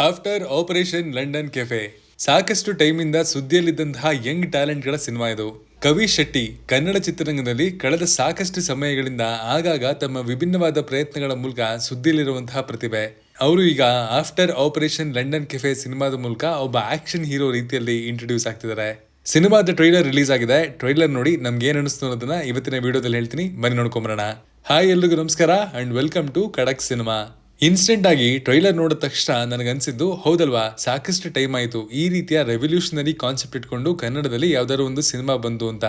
After operation London cafe ಸಾಕಷ್ಟು ಟೈಮಿಂದ ಸುದ್ದಿಯಲ್ಲಿದ್ದಂತಹ Young ಟ್ಯಾಲೆಂಟ್ಗಳ cinema ಇದು. ಕವಿ ಶೆಟ್ಟಿ ಕನ್ನಡ ಚಿತ್ರರಂಗದಲ್ಲಿ ಕಳೆದ ಸಾಕಷ್ಟು ಸಮಯಗಳಿಂದ ಆಗಾಗ ತಮ್ಮ ವಿಭಿನ್ನವಾದ ಪ್ರಯತ್ನಗಳ ಮೂಲಕ ಸುದ್ದಿಯಲ್ಲಿರುವಂತಹ ಪ್ರತಿಭೆ. ಅವರು ಈಗ ಆಫ್ಟರ್ ಆಪರೇಷನ್ ಲಂಡನ್ ಕೆಫೆ ಸಿನಿಮಾದ ಮೂಲಕ ಒಬ್ಬ ಆಕ್ಷನ್ ಹೀರೋ ರೀತಿಯಲ್ಲಿ ಇಂಟ್ರೊಡ್ಯೂಸ್ ಆಗ್ತಿದ್ದಾರೆ. ಸಿನಿಮಾದ ಟ್ರೈಲರ್ ರಿಲೀಸ್ ಆಗಿದೆ. ಟ್ರೈಲರ್ ನೋಡಿ ನಮ್ಗೆ ಏನ್ ಅನಿಸ್ತು ಅನ್ನೋದನ್ನ ಇವತ್ತಿನ ವಿಡಿಯೋದಲ್ಲಿ ಹೇಳ್ತೀನಿ, ಬನ್ನಿ ನೋಡ್ಕೊಂಬರೋಣ. ಹಾಯ್, ಎಲ್ರಿಗೂ ನಮಸ್ಕಾರ ಅಂಡ್ ವೆಲ್ಕಮ್ ಟು ಖಡಕ್ ಸಿನಿಮಾ. ಇನ್ಸ್ಟೆಂಟ್ ಆಗಿ ಟ್ರೈಲರ್ ನೋಡಿದ ತಕ್ಷಣ ನನಗನ್ಸಿದ್ದು, ಹೌದಲ್ವಾ, ಸಾಕಷ್ಟು ಟೈಮ್ ಆಯಿತು ಈ ರೀತಿಯ ರೆವಲ್ಯೂಷನರಿ ಕಾನ್ಸೆಪ್ಟ್ ಇಟ್ಕೊಂಡು ಕನ್ನಡದಲ್ಲಿ ಯಾವ್ದಾದ್ರು ಒಂದು ಸಿನಿಮಾ ಬಂತು ಅಂತ.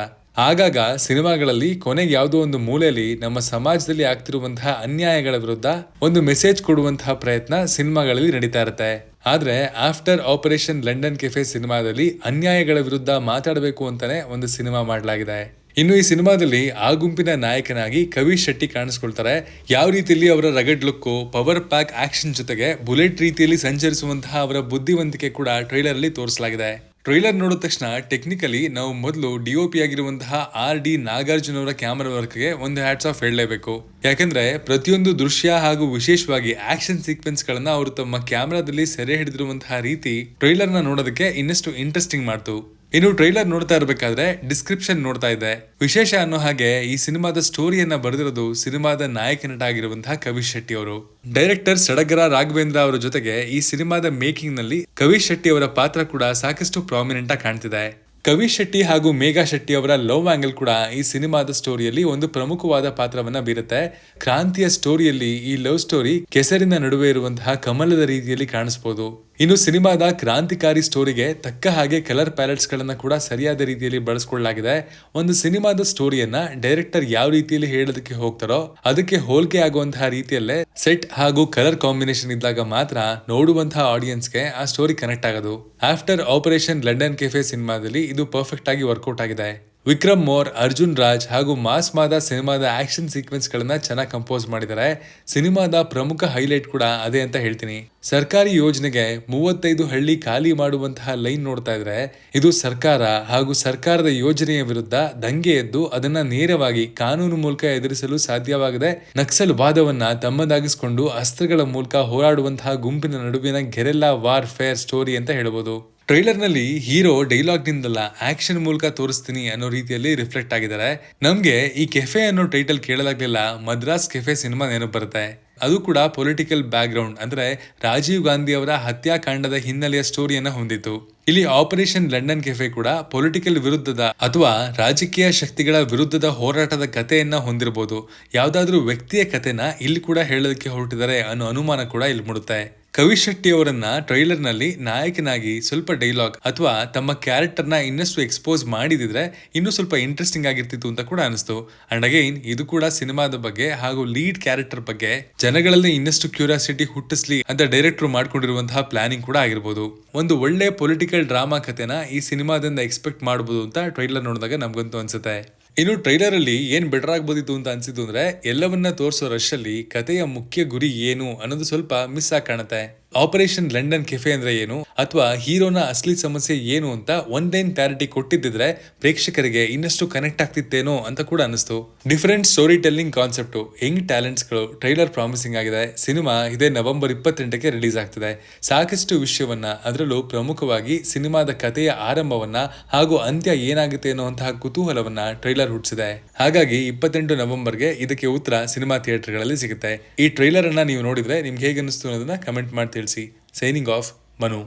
ಆಗಾಗ ಸಿನಿಮಾಗಳಲ್ಲಿ ಕೊನೆಗೆ ಯಾವುದೋ ಒಂದು ಮೂಲೆಯಲ್ಲಿ ನಮ್ಮ ಸಮಾಜದಲ್ಲಿ ಆಗ್ತಿರುವಂತಹ ಅನ್ಯಾಯಗಳ ವಿರುದ್ಧ ಒಂದು ಮೆಸೇಜ್ ಕೊಡುವಂತಹ ಪ್ರಯತ್ನ ಸಿನಿಮಾಗಳಲ್ಲಿ ನಡೀತಾ ಇರುತ್ತೆ. ಆದ್ರೆ ಆಫ್ಟರ್ ಆಪರೇಷನ್ ಲಂಡನ್ ಕೆಫೆ ಸಿನಿಮಾದಲ್ಲಿ ಅನ್ಯಾಯಗಳ ವಿರುದ್ಧ ಮಾತಾಡಬೇಕು ಅಂತಾನೆ ಒಂದು ಸಿನಿಮಾ ಮಾಡಲಾಗಿದೆ. ಇನ್ನು ಈ ಸಿನಿಮಾದಲ್ಲಿ ಆ ಗುಂಪಿನ ನಾಯಕನಾಗಿ ಕವಿ ಶೆಟ್ಟಿ ಕಾಣಿಸ್ಕೊಳ್ತಾರೆ. ಯಾವ ರೀತಿಯಲ್ಲಿ ಅವರ ರಗಡ್ ಲುಕ್ಕು, ಪವರ್ ಪ್ಯಾಕ್ ಆಕ್ಷನ್ ಜೊತೆಗೆ ಬುಲೆಟ್ ರೀತಿಯಲ್ಲಿ ಸಂಚರಿಸುವಂತಹ ಅವರ ಬುದ್ಧಿವಂತಿಕೆ ಕೂಡ ಟ್ರೈಲರ್ ಅಲ್ಲಿ ತೋರಿಸಲಾಗಿದೆ. ಟ್ರೈಲರ್ ನೋಡಿದ ತಕ್ಷಣ ಟೆಕ್ನಿಕಲಿ ನಾವು ಮೊದಲು ಡಿಒಪಿ ಆಗಿರುವಂತಹ RD ನಾಗಾರ್ಜುನ್ ಅವರ ಕ್ಯಾಮರಾ ವರ್ಕ್ಗೆ ಒಂದು ಹ್ಯಾಟ್ಸ್ ಆಫ್ ಹೇಳಲೇಬೇಕು. ಯಾಕಂದ್ರೆ ಪ್ರತಿಯೊಂದು ದೃಶ್ಯ ಹಾಗೂ ವಿಶೇಷವಾಗಿ ಆಕ್ಷನ್ ಸೀಕ್ವೆನ್ಸ್ ಗಳನ್ನ ಅವರು ತಮ್ಮ ಕ್ಯಾಮರಾದಲ್ಲಿ ಸೆರೆ ಹಿಡಿದಿರುವಂತಹ ರೀತಿ ಟ್ರೈಲರ್ ನ ನೋಡೋದಕ್ಕೆ ಇನ್ನಷ್ಟು ಇಂಟ್ರೆಸ್ಟಿಂಗ್ ಮಾಡ್ತು. ಇನ್ನು ಟ್ರೈಲರ್ ನೋಡ್ತಾ ಇರಬೇಕಾದ್ರೆ ಡಿಸ್ಕ್ರಿಪ್ಷನ್ ನೋಡ್ತಾ ಇದ್ದೆ. ವಿಶೇಷ ಅನ್ನೋ ಹಾಗೆ ಈ ಸಿನಿಮಾದ ಸ್ಟೋರಿಯನ್ನ ಬರೆದಿರೋದು ಸಿನಿಮಾದ ನಾಯಕ ನಟ ಆಗಿರುವಂತಹ ಕವಿ ಶೆಟ್ಟಿ ಅವರು. ಡೈರೆಕ್ಟರ್ ಸಡಗರ ರಾಘವೇಂದ್ರ ಅವರ ಜೊತೆಗೆ ಈ ಸಿನಿಮಾದ ಮೇಕಿಂಗ್ ನಲ್ಲಿ ಕವಿ ಶೆಟ್ಟಿ ಅವರ ಪಾತ್ರ ಕೂಡ ಸಾಕಷ್ಟು ಪ್ರಾಮಿನೆಂಟ್ ಆಗಿ ಕಾಣ್ತಿದೆ. ಕವಿ ಶೆಟ್ಟಿ ಹಾಗೂ ಮೇಘಾ ಶೆಟ್ಟಿ ಅವರ ಲವ್ ಆಂಗಲ್ ಕೂಡ ಈ ಸಿನಿಮಾದ ಸ್ಟೋರಿಯಲ್ಲಿ ಒಂದು ಪ್ರಮುಖವಾದ ಪಾತ್ರವನ್ನ ಬೀರುತ್ತೆ. ಕ್ರಾಂತಿಯ ಸ್ಟೋರಿಯಲ್ಲಿ ಈ ಲವ್ ಸ್ಟೋರಿ ಕೆಸರಿನ ನಡುವೆ ಇರುವಂತಹ ಕಮಲದ ರೀತಿಯಲ್ಲಿ ಕಾಣಿಸಬಹುದು. ಇನ್ನು ಸಿನಿಮಾದ ಕ್ರಾಂತಿಕಾರಿ ಸ್ಟೋರಿಗೆ ತಕ್ಕ ಹಾಗೆ ಕಲರ್ ಪ್ಯಾಲೆಟ್ಸ್ ಗಳನ್ನ ಕೂಡ ಸರಿಯಾದ ರೀತಿಯಲ್ಲಿ ಬಳಸಿಕೊಳ್ಳಲಾಗಿದೆ. ಒಂದು ಸಿನಿಮಾದ ಸ್ಟೋರಿಯನ್ನ ಡೈರೆಕ್ಟರ್ ಯಾವ ರೀತಿಯಲ್ಲಿ ಹೇಳೋದಕ್ಕೆ ಹೋಗ್ತಾರೋ ಅದಕ್ಕೆ ಹೋಲಿಕೆ ಆಗುವಂತಹ ರೀತಿಯಲ್ಲೇ ಸೆಟ್ ಹಾಗೂ ಕಲರ್ ಕಾಂಬಿನೇಷನ್ ಇದ್ದಾಗ ಮಾತ್ರ ನೋಡುವಂತಹ ಆಡಿಯನ್ಸ್ಗೆ ಆ ಸ್ಟೋರಿ ಕನೆಕ್ಟ್ ಆಗೋದು. ಆಫ್ಟರ್ ಆಪರೇಷನ್ ಲಂಡನ್ ಕೆಫೆ ಸಿನಿಮಾದಲ್ಲಿ ಇದು ಪರ್ಫೆಕ್ಟ್ ಆಗಿ ವರ್ಕೌಟ್ ಆಗಿದೆ. ವಿಕ್ರಮ್ ಮೋರ್, ಅರ್ಜುನ್ ರಾಜ್ ಹಾಗೂ ಮಾಸ್ ಮಾದ ಸಿನಿಮಾದ ಆಕ್ಷನ್ ಸೀಕ್ವೆನ್ಸ್ ಗಳನ್ನ ಚೆನ್ನಾಗಿ ಕಂಪೋಸ್ ಮಾಡಿದ್ದಾರೆ. ಸಿನಿಮಾದ ಪ್ರಮುಖ ಹೈಲೈಟ್ ಕೂಡ ಅದೇ ಅಂತ ಹೇಳ್ತೀನಿ. ಸರ್ಕಾರಿ ಯೋಜನೆಗೆ 35 ಹಳ್ಳಿ ಖಾಲಿ ಮಾಡುವಂತಹ ಲೈನ್ ನೋಡ್ತಾ ಇದ್ರೆ ಇದು ಸರ್ಕಾರ ಹಾಗೂ ಸರ್ಕಾರದ ಯೋಜನೆಯ ವಿರುದ್ಧ ದಂಗೆ ಎದ್ದು ಅದನ್ನ ನೇರವಾಗಿ ಕಾನೂನು ಮೂಲಕ ಎದುರಿಸಲು ಸಾಧ್ಯವಾಗದೆ ನಕ್ಸಲ್ ವಾದವನ್ನ ತಮ್ಮದಾಗಿಸಿಕೊಂಡು ಅಸ್ತ್ರಗಳ ಮೂಲಕ ಹೋರಾಡುವಂತಹ ಗುಂಪಿನ ನಡುವಿನ ಗೆರೆಲ್ಲಾ ವಾರ್ ಫೇರ್ ಸ್ಟೋರಿ ಅಂತ ಹೇಳ್ಬೋದು. ಟ್ರೈಲರ್ ನಲ್ಲಿ ಹೀರೋ ಡೈಲಾಗ್ ನಿಂದಲ್ಲ ಆಕ್ಷನ್ ಮೂಲಕ ತೋರಿಸ್ತೀನಿ ಅನ್ನೋ ರೀತಿಯಲ್ಲಿ ರಿಫ್ಲೆಕ್ಟ್ ಆಗಿದ್ದಾರೆ. ನಮ್ಗೆ ಈ ಕೆಫೆ ಅನ್ನೋ ಟೈಟಲ್ ಕೇಳಲಾಗ್ಲಿಲ್ಲ ಮದ್ರಾಸ್ ಕೆಫೆ ಸಿನಿಮಾ ನೆನಪು ಬರುತ್ತೆ. ಅದು ಕೂಡ ಪೊಲಿಟಿಕಲ್ ಬ್ಯಾಕ್ ಗ್ರೌಂಡ್, ಅಂದ್ರೆ ರಾಜೀವ್ ಗಾಂಧಿ ಅವರ ಹತ್ಯಾಕಾಂಡದ ಹಿನ್ನೆಲೆಯ ಸ್ಟೋರಿಯನ್ನ ಹೊಂದಿತ್ತು. ಇಲ್ಲಿ ಆಪರೇಷನ್ ಲಂಡನ್ ಕೆಫೆ ಕೂಡ ಪೊಲಿಟಿಕಲ್ ವಿರುದ್ಧದ ಅಥವಾ ರಾಜಕೀಯ ಶಕ್ತಿಗಳ ವಿರುದ್ಧದ ಹೋರಾಟದ ಕಥೆಯನ್ನ ಹೊಂದಿರಬಹುದು. ಯಾವ್ದಾದ್ರೂ ವ್ಯಕ್ತಿಯ ಕಥೆನ ಇಲ್ಲಿ ಕೂಡ ಹೇಳೋದಕ್ಕೆ ಹೊರಟಿದ್ದಾರೆ ಅನ್ನೋ ಅನುಮಾನ ಕೂಡ ಇಲ್ಲಿ ಮೂಡುತ್ತೆ. ಕವಿ ಶೆಟ್ಟಿ ಅವರನ್ನ ಟ್ರೈಲರ್ ನಲ್ಲಿ ನಾಯಕನಾಗಿ ಸ್ವಲ್ಪ ಡೈಲಾಗ್ ಅಥವಾ ತಮ್ಮ ಕ್ಯಾರೆಕ್ಟರ್ ನ ಇನ್ನಷ್ಟು ಎಕ್ಸ್ಪೋಸ್ ಮಾಡಿದಿದ್ರೆ ಇನ್ನೂ ಸ್ವಲ್ಪ ಇಂಟ್ರೆಸ್ಟಿಂಗ್ ಆಗಿರ್ತಿತ್ತು ಅಂತ ಕೂಡ ಅನಿಸ್ತು. ಅಂಡ್ ಅಗೈನ್ ಇದು ಕೂಡ ಸಿನಿಮಾದ ಬಗ್ಗೆ ಹಾಗೂ ಲೀಡ್ ಕ್ಯಾರೆಕ್ಟರ್ ಬಗ್ಗೆ ಜನಗಳಲ್ಲಿ ಇನ್ನಷ್ಟು ಕ್ಯೂರಿಯಾಸಿಟಿ ಹುಟ್ಟಿಸ್ಲಿ ಅಂತ ಡೈರೆಕ್ಟರ್ ಮಾಡ್ಕೊಂಡಿರುವಂತಹ ಪ್ಲಾನಿಂಗ್ ಕೂಡ ಆಗಿರ್ಬೋದು. ಒಂದು ಒಳ್ಳೆ ಪೊಲಿಟಿಕಲ್ ಡ್ರಾಮಾ ಕಥೆನ ಈ ಸಿನಿಮಾದಿಂದ ಎಕ್ಸ್ಪೆಕ್ಟ್ ಮಾಡಬಹುದು ಅಂತ ಟ್ರೈಲರ್ ನೋಡಿದಾಗ ನಮ್ಗಂತೂ ಅನ್ಸುತ್ತೆ. ಇನ್ನು ಟ್ರೈಲರ್ ಅಲ್ಲಿ ಏನ್ ಬೆಟರ್ ಆಗ್ಬೋದಿತ್ತು ಅಂತ ಅನ್ಸಿದ್ದು ಅಂದ್ರೆ ಎಲ್ಲವನ್ನ ತೋರಿಸೋ ರಶ್ ಅಲ್ಲಿ ಕಥೆಯ ಮುಖ್ಯ ಗುರಿ ಏನು ಅನ್ನೋದು ಸ್ವಲ್ಪ ಮಿಸ್ ಆಗಿ ಕಾಣುತ್ತೆ. ಆಪರೇಷನ್ ಲಂಡನ್ ಕೆಫೆ ಅಂದ್ರೆ ಏನು ಅಥವಾ ಹೀರೋನ ಅಸಲಿ ಸಮಸ್ಯೆ ಏನು ಅಂತ ಒನ್ ಲೈನ್ ಕ್ಲಾರಿಟಿ ಕೊಟ್ಟಿದ್ದಿದ್ರೆ ಪ್ರೇಕ್ಷಕರಿಗೆ ಇನ್ನಷ್ಟು ಕನೆಕ್ಟ್ ಆಗ್ತಿತ್ತೇನೋ ಅಂತ ಕೂಡ ಅನಿಸ್ತು. Different story telling concept, Young talents ಗಳು, ಟ್ರೈಲರ್ ಪ್ರಾಮಿಸಿಂಗ್ ಆಗಿದೆ. ಸಿನಿಮಾ ಇದೇ ನವೆಂಬರ್ 28ಕ್ಕೆ ರಿಲೀಸ್ ಆಗ್ತಿದೆ. ಸಾಕಷ್ಟು ವಿಷಯವನ್ನ, ಅದರಲ್ಲೂ ಪ್ರಮುಖವಾಗಿ ಸಿನಿಮಾದ ಕಥೆಯ ಆರಂಭವನ್ನ ಹಾಗೂ ಅಂತ್ಯ ಏನಾಗುತ್ತೆ ಅನ್ನುವಂತಹ ಕುತೂಹಲವನ್ನ ಟ್ರೈಲರ್ ಹುಟ್ಟಿಸಿದೆ. ಹಾಗಾಗಿ 28 ನವೆಂಬರ್ಗೆ ಇದಕ್ಕೆ ಉತ್ತರ ಸಿನಿಮಾ ಥಿಯೇಟರ್ಗಳಲ್ಲಿ ಸಿಗುತ್ತೆ. ಈ ಟ್ರೈಲರ್ ಅನ್ನ ನೀವು ನೋಡಿದ್ರೆ ನಿಮ್ಗೆ ಹೇಗೆ ಅನಿಸ್ತು ಅನ್ನೋದನ್ನ ಕಮೆಂಟ್ ಮಾಡಿ ತಿಳಿಸಿ. Signing off, Manu.